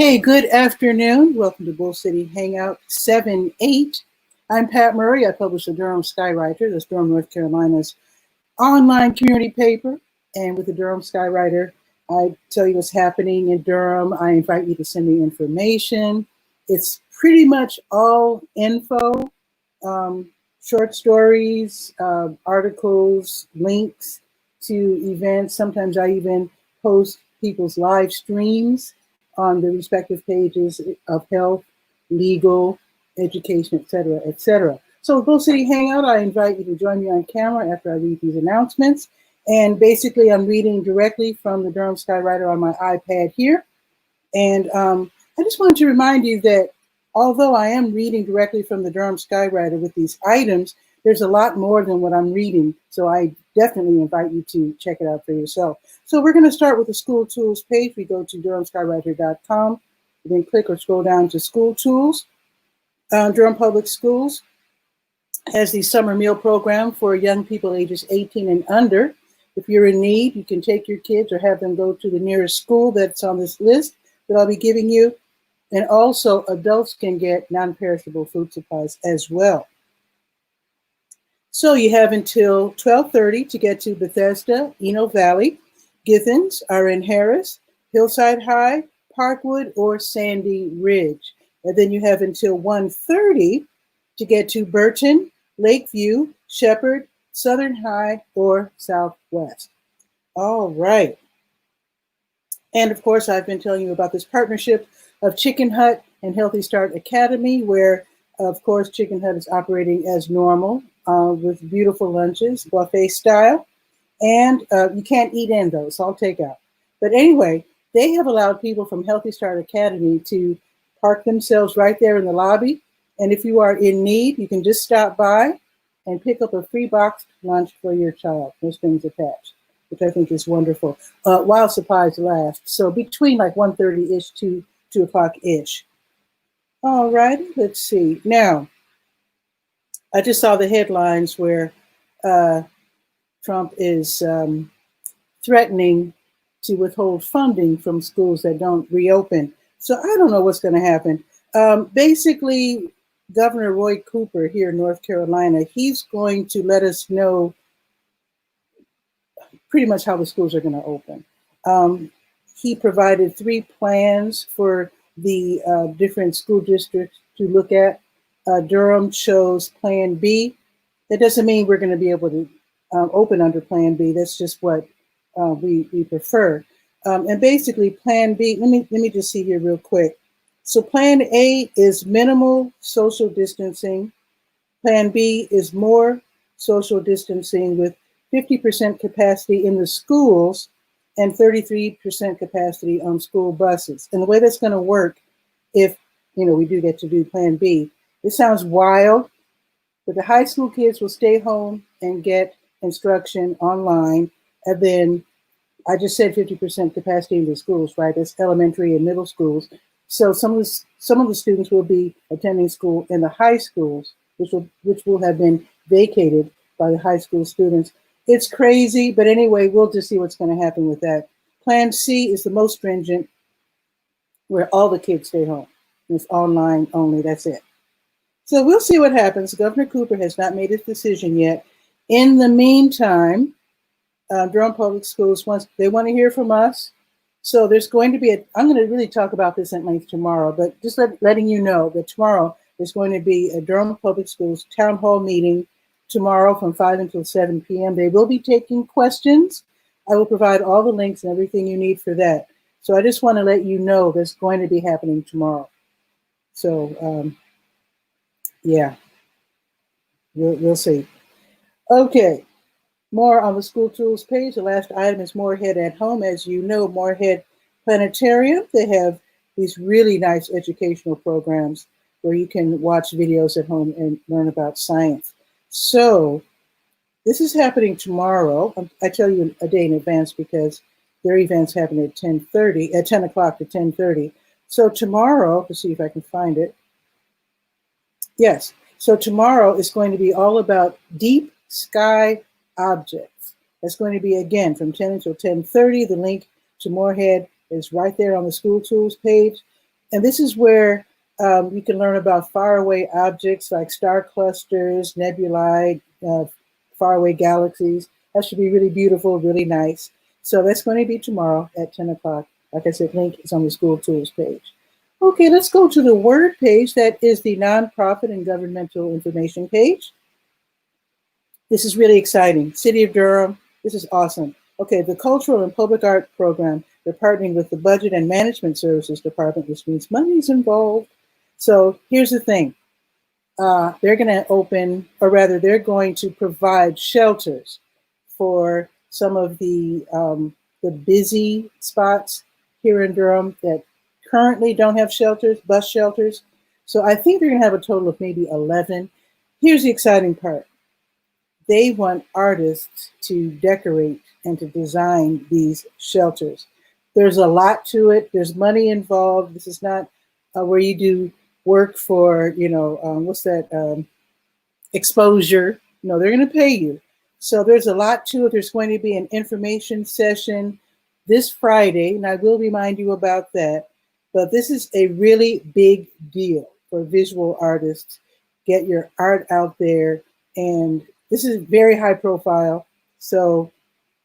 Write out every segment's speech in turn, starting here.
Hey, good afternoon. Welcome to Bull City Hangout 7-8. I'm Pat Murray. I publish the Durham Skywriter. That's Durham, North Carolina's online community paper. And with the Durham Skywriter, I tell you what's happening in Durham. I invite you to send me information. It's pretty much all info, short stories, articles, links to events. Sometimes I even post people's live streams on the respective pages of health, legal, education, etc., etc. So Bull City Hangout, I invite you to join me on camera after I read these announcements. And basically, I'm reading directly from the Durham Skywriter on my iPad here. And I just wanted to remind you that although I am reading directly from the Durham Skywriter with these items, there's a lot more than what I'm reading. So I definitely invite you to check it out for yourself. So we're going to start with the school tools page. We go to durhamskywriter.com, then click or scroll down to school tools. Durham Public Schools has the summer meal program for young people ages 18 and under. If you're in need, you can take your kids or have them go to the nearest school that's on this list that I'll be giving you. And also adults can get non-perishable food supplies as well. So you have until 12:30 to get to Bethesda, Eno Valley, Githens, RN Harris, Hillside High, Parkwood, or Sandy Ridge. And then you have until 1:30 to get to Burton, Lakeview, Shepherd, Southern High, or Southwest. All right. And of course, I've been telling you about this partnership of Chicken Hut and Healthy Start Academy, where, of course, Chicken Hut is operating as normal with beautiful lunches, buffet style. And you can't eat in those, so I'll take out. But anyway, they have allowed people from Healthy Start Academy to park themselves right there in the lobby. And if you are in need, you can just stop by and pick up a free boxed lunch for your child. There's things attached, which I think is wonderful, while supplies last. So between like 1:30-ish to 2 o'clock-ish. All right, let's see. Now, I just saw the headlines where Trump is threatening to withhold funding from schools that don't reopen. So I don't know what's going to happen. Basically, Governor Roy Cooper here in North Carolina, he's going to let us know pretty much how the schools are going to open. He provided 3 plans for the different school districts to look at. Durham chose Plan B. That doesn't mean we're going to be able to open under Plan B. That's just what we prefer. And basically, Plan B. Let me just see here real quick. So Plan A is minimal social distancing. Plan B is more social distancing with 50% capacity in the schools and 33% capacity on school buses. And the way that's going to work, if we do get to do Plan B, it sounds wild, but the high school kids will stay home and get instruction online. And then I just said 50% capacity in the schools, right? That's elementary and middle schools. So some of the students will be attending school in the high schools, which will have been vacated by the high school students. It's crazy, but anyway, we'll just see what's going to happen with that. Plan C is the most stringent, where all the kids stay home. It's online only, that's it. So we'll see what happens. Governor Cooper has not made his decision yet. In the meantime, Durham Public Schools, they want to hear from us. So there's going to be I'm going to really talk about this at length tomorrow, but just letting you know that tomorrow there's going to be a Durham Public Schools town hall meeting tomorrow from 5 until 7 p.m. They will be taking questions. I will provide all the links and everything you need for that. So I just want to let you know that's going to be happening tomorrow. So, yeah, we'll see. Okay, more on the school tools page. The last item is Moorhead at Home. As you know, Moorhead Planetarium, they have these really nice educational programs where you can watch videos at home and learn about science. So this is happening tomorrow. I tell you a day in advance because their events happen at 10 o'clock to 10:30. So tomorrow, let's see if I can find it. Yes, so tomorrow is going to be all about deep sky objects. That's going to be, again, from 10 until 10:30. The link to Moorhead is right there on the school tools page. And this is where you can learn about faraway objects like star clusters, nebulae, faraway galaxies. That should be really beautiful, really nice. So that's going to be tomorrow at 10 o'clock. Like I said, link is on the school tools page. Okay, let's go to the word page. That is the nonprofit and governmental information page. This is really exciting. City of Durham, this is awesome. Okay, the Cultural and Public Art Program, they're partnering with the Budget and Management Services Department, which means money's involved. So here's the thing. They're going to open, or rather, they're going to provide shelters for some of the busy spots here in Durham that currently don't have shelters, bus shelters. So I think they're going to have a total of maybe 11. Here's the exciting part. They want artists to decorate and to design these shelters. There's a lot to it. There's money involved. This is not where you do work for, exposure. No, they're going to pay you. So there's a lot to it. There's going to be an information session this Friday, and I will remind you about that. But this is a really big deal for visual artists. Get your art out there, and this is very high profile. So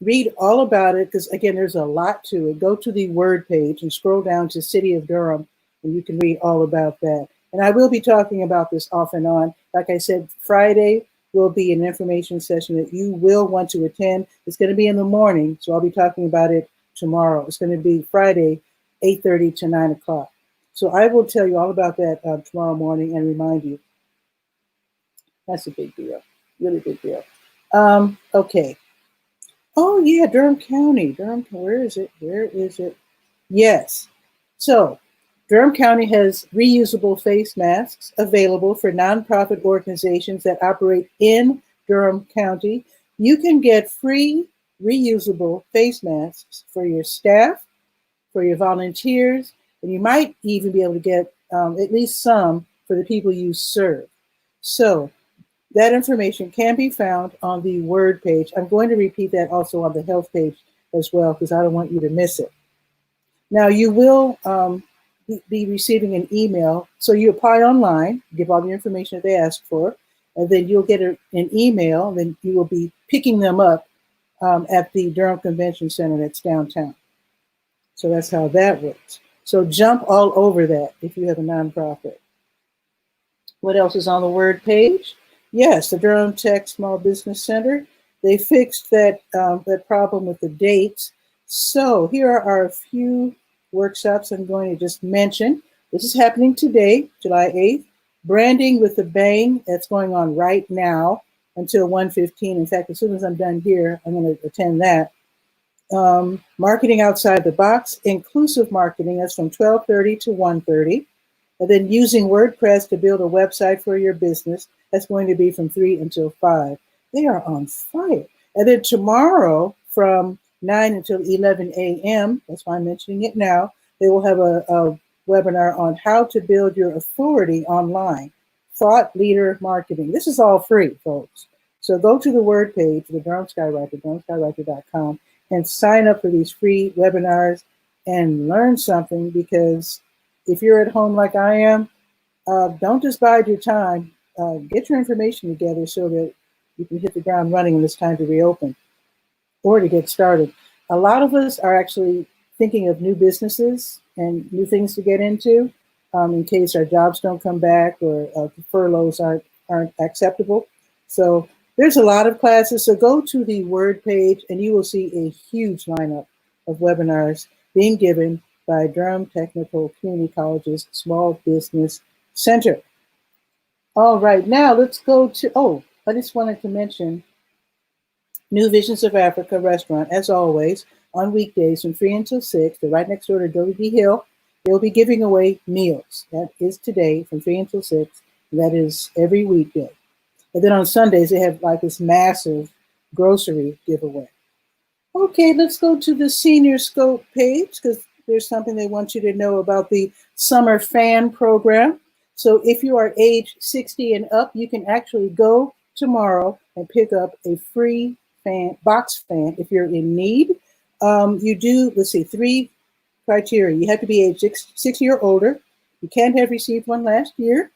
read all about it, because again, there's a lot to it. Go to the word page and scroll down to City of Durham, and you can read all about that. And I will be talking about this off and on. Like I said, Friday will be an information session that you will want to attend. It's going to be in the morning, so I'll be talking about it tomorrow. It's going to be Friday, 8:30 to 9 o'clock. So I will tell you all about that tomorrow morning and remind you. That's a big deal, really big deal. Okay. Oh yeah, Durham County. Where is it? Where is it? Yes. So Durham County has reusable face masks available for nonprofit organizations that operate in Durham County. You can get free reusable face masks for your staff, for your volunteers, and you might even be able to get at least some for the people you serve. So that information can be found on the word page. I'm going to repeat that also on the health page as well, because I don't want you to miss it. Now you will be receiving an email. So you apply online, give all the information that they ask for, and then you'll get an email, and then you will be picking them up at the Durham Convention Center that's downtown. So that's how that works. So jump all over that if you have a nonprofit. What else is on the word page? Yes, the Durham Tech Small Business Center. They fixed that problem with the dates. So here are a few workshops I'm going to just mention. This is happening today, July 8th. Branding with a Bang, that's going on right now until 1:15. In fact, as soon as I'm done here, I'm going to attend that. Marketing outside the box, inclusive marketing, that's from 12:30 to 1:30. And then using WordPress to build a website for your business, that's going to be from 3 until 5. They are on fire. And then tomorrow from 9 until 11 a.m., that's why I'm mentioning it now, they will have a webinar on how to build your authority online, thought leader marketing. This is all free, folks. So go to the word page, the Durham Skywriter, durhamskywriter.com, and sign up for these free webinars and learn something, because if you're at home like I am, don't just bide your time. Get your information together so that you can hit the ground running when it's time to reopen or to get started. A lot of us are actually thinking of new businesses and new things to get into in case our jobs don't come back or the furloughs aren't acceptable. So there's a lot of classes. So go to the word page and you will see a huge lineup of webinars being given by Durham Technical Community College's Small Business Center. All right, now let's go to, I just wanted to mention New Visions of Africa restaurant, as always, on weekdays from 3 until 6. They're right next door to W.B. Hill. They'll be giving away meals. That is today from 3 until 6. That is every weekday. And then on Sundays, they have like this massive grocery giveaway. Okay, let's go to the Senior Scope page, because there's something they want you to know about the Summer Fan Program. So if you are age 60 and up, you can actually go tomorrow and pick up a free box fan if you're in need. You do, let's see, 3 criteria. You have to be age 60 or older. You can't have received one last year,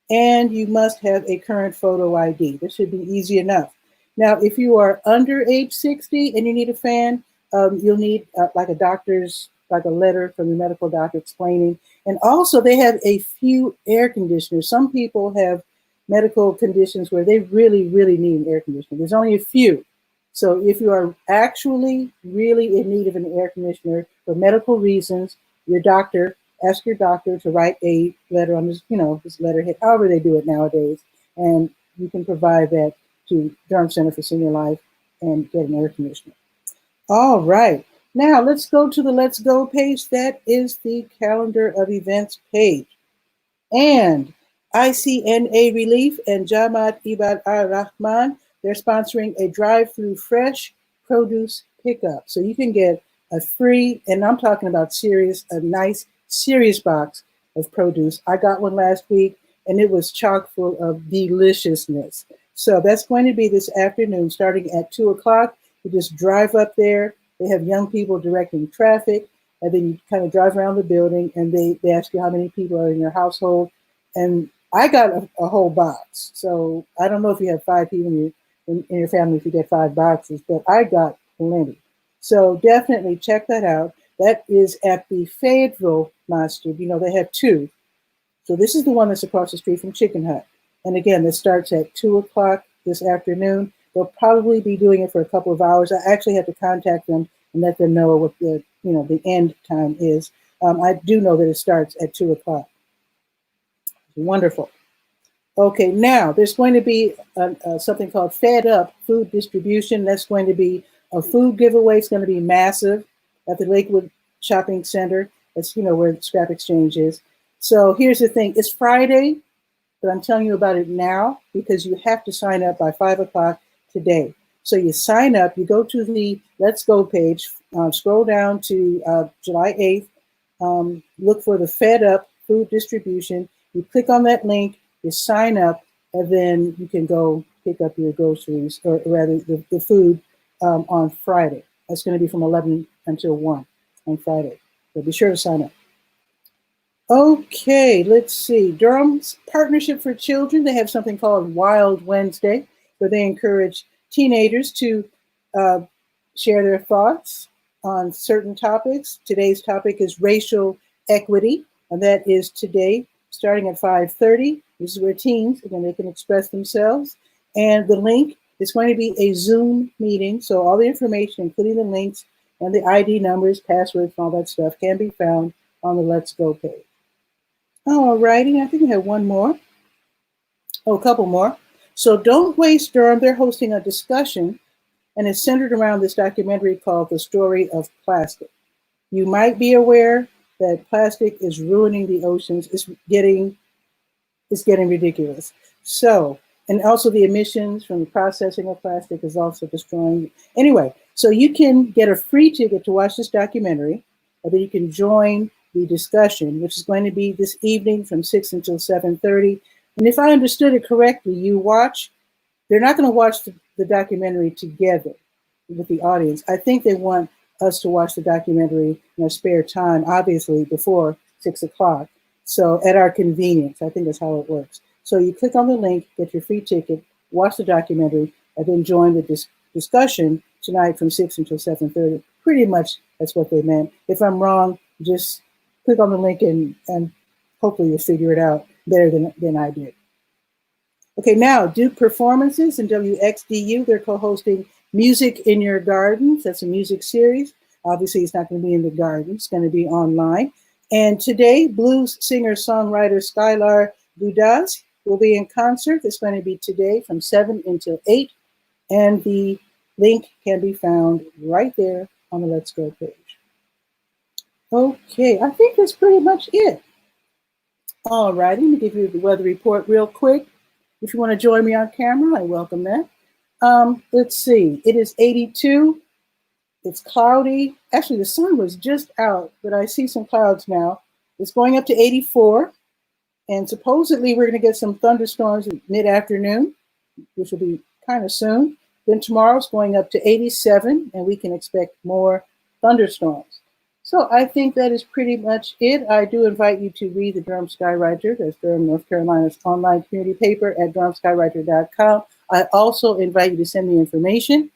and you must have a current photo ID. This should be easy enough. Now, if you are under age 60 and you need a fan, you'll need like a letter from your medical doctor explaining. And also they have a few air conditioners. Some people have medical conditions where they really, really need an air conditioner. There's only a few. So if you are actually really in need of an air conditioner for medical reasons, ask your doctor to write a letter on this, this letterhead, however they do it nowadays. And you can provide that to Durham Center for Senior Life and get an air conditioner. All right. Now let's go to the Let's Go page. That is the calendar of events page. And ICNA Relief and 𝗕𝗨𝗟𝗟, they're sponsoring a drive-through fresh produce pickup. So you can get a free, and I'm talking about a nice, serious box of produce. I got one last week and it was chock full of deliciousness. So that's going to be this afternoon starting at 2 o'clock. You just drive up there. They have young people directing traffic, and then you kind of drive around the building and they ask you how many people are in your household. And I got a whole box. So I don't know if you have 5 people in your family if you get 5 boxes, but I got plenty. So definitely check that out. That is at the Fayetteville Masjid. They have 2. So this is the one that's across the street from Chicken Hut. And again, this starts at 2 o'clock this afternoon. They'll probably be doing it for a couple of hours. I actually have to contact them and let them know what the end time is. I do know that it starts at 2 o'clock. Wonderful. Okay, now there's going to be something called Fed Up Food Distribution. That's going to be a food giveaway. It's going to be massive at the Lakewood Shopping Center. That's where the Scrap Exchange is. So here's the thing. It's Friday, but I'm telling you about it now because you have to sign up by 5 o'clock today. So you sign up, you go to the Let's Go page, scroll down to July 8th, look for the Fed Up Food Distribution. You click on that link, you sign up, and then you can go pick up your groceries, or rather the food on Friday. That's going to be from 11 until 1 on Friday. So be sure to sign up. Okay, let's see. Durham's Partnership for Children, they have something called Wild Wednesday, where they encourage teenagers to share their thoughts on certain topics. Today's topic is racial equity, and that is today starting at 5:30. This is where teens, again, they can express themselves. And the link is going to be a Zoom meeting, so all the information, including the links and the ID numbers, passwords, and all that stuff can be found on the Let's Go page. All righty, I think we have one more. Oh, a couple more. So Don't Waste Durham, they're hosting a discussion, and it's centered around this documentary called The Story of Plastic. You might be aware that plastic is ruining the oceans. It's getting ridiculous. So, and also the emissions from the processing of plastic is also destroying. Anyway, so you can get a free ticket to watch this documentary, or then you can join the discussion, which is going to be this evening from 6 until 7:30. And if I understood it correctly, they're not going to watch the documentary together with the audience. I think they want us to watch the documentary in our spare time, obviously before 6 o'clock. So at our convenience, I think that's how it works. So you click on the link, get your free ticket, watch the documentary, and then join the discussion tonight from 6 until 7:30. Pretty much that's what they meant. If I'm wrong, just click on the link and hopefully you'll figure it out better than I did. Okay, now Duke Performances and WXDU, they're co-hosting Music in Your Gardens. That's a music series. Obviously, it's not going to be in the garden. It's going to be online. And today, blues singer-songwriter 𝗕𝗨𝗟𝗟 will be in concert. It's going to be today from 7 until 8. And the link can be found right there on the Let's Go page. Okay, I think that's pretty much it. All right, let me give you the weather report real quick. If you want to join me on camera, I welcome that. Let's see, it is 82. It's cloudy. Actually, the sun was just out, but I see some clouds now. It's going up to 84. And supposedly we're going to get some thunderstorms in mid-afternoon, which will be kind of soon. Then tomorrow's going up to 87, and we can expect more thunderstorms. So I think that is pretty much it. I do invite you to read the Durham Skywriter, that's Durham, North Carolina's online community paper at durhamskywriter.com. I also invite you to send me information,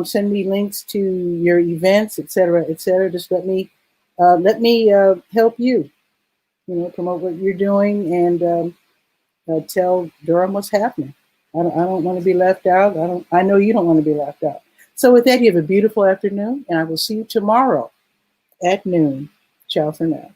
send me links to your events, et cetera, et cetera. Just let me help you, promote what you're doing and tell Durham what's happening. I don't want to be left out. I know you don't want to be left out. So with that, you have a beautiful afternoon, and I will see you tomorrow at noon. Ciao for now.